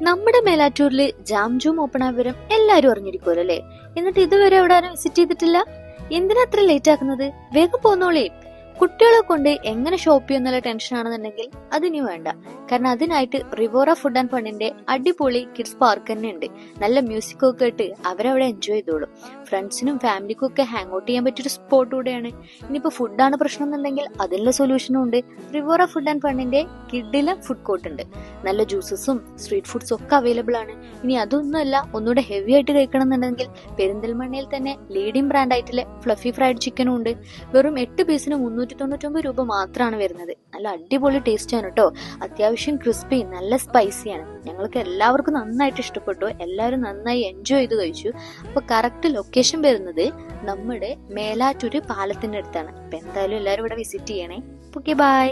നമ്മുടെ മേലാറ്റൂരില് Jamjoom open ആയ വിവരം എല്ലാരും അറിഞ്ഞിരിക്കുമല്ലോ അല്ലേ? എന്നിട്ട് ഇതുവരെ എവിടെ ആരും വിസിറ്റ് ചെയ്തിട്ടില്ല. എന്തിനാ അത്ര ലേറ്റ് ആക്കുന്നത്? വേഗം പോന്നോളേ. കുട്ടികളെ കൊണ്ട് എങ്ങനെ ഷോപ്പ് ചെയ്യുന്നുള്ള ടെൻഷൻ ആണെന്നുണ്ടെങ്കിൽ അതിനി വേണ്ട. കാരണം അതിനായിട്ട് റിവോറ ഫുഡ് ആൻഡ് ഫണ്ടിന്റെ അടിപൊളി കിഡ്സ് പാർക്ക് തന്നെ ഉണ്ട്. നല്ല മ്യൂസിക് ഒക്കെ ഇട്ട് അവരവിടെ എൻജോയ് ചെയ്തോളും. ഫ്രണ്ട്സിനും ഫാമിലിക്കും ഒക്കെ ഹാങ് ഔട്ട് ചെയ്യാൻ പറ്റിയൊരു സ്പോട്ട് കൂടെയാണ്. ഇനിയിപ്പോ ഫുഡാണ് പ്രശ്നം എന്നുണ്ടെങ്കിൽ അതിനുള്ള സൊല്യൂഷനും ഉണ്ട്. റിവോറ ഫുഡ് ആൻഡ് ഫണ്ടിന്റെ കിഡിലെ ഫുഡ് കോർട്ട് ഉണ്ട്. നല്ല ജ്യൂസസും സ്ട്രീറ്റ് ഫുഡ്സും ഒക്കെ അവൈലബിൾ ആണ്. ഇനി അതൊന്നുമല്ല, ഒന്നുകൂടെ ഹെവി ആയിട്ട് കഴിക്കണം എന്നുണ്ടെങ്കിൽ പെരിന്തൽമണ്ണയിൽ തന്നെ ലീഡിംഗ് ബ്രാൻഡ് ആയിട്ടുള്ള ഫ്ലഫി ഫ്രൈഡ് ചിക്കനും ഉണ്ട്. വെറും 8 പീസിന് 399 രൂപ മാത്രമാണ് വരുന്നത്. നല്ല അടിപൊളി ടേസ്റ്റ് ആണ് കേട്ടോ. അത്യാവശ്യം ക്രിസ്പി, നല്ല സ്പൈസിയാണ്. ഞങ്ങൾക്ക് എല്ലാവർക്കും നന്നായിട്ട് ഇഷ്ടപ്പെട്ടു. എല്ലാവരും നന്നായി എൻജോയ് ചെയ്ത് കഴിച്ചു. അപ്പൊ കറക്റ്റ് ലൊക്കേഷൻ വരുന്നത് നമ്മുടെ മേലാറ്റൂര് പാലത്തിന്റെ അടുത്താണ്. അപ്പൊ എന്തായാലും എല്ലാവരും ഇവിടെ വിസിറ്റ് ചെയ്യണേ. Okay, by.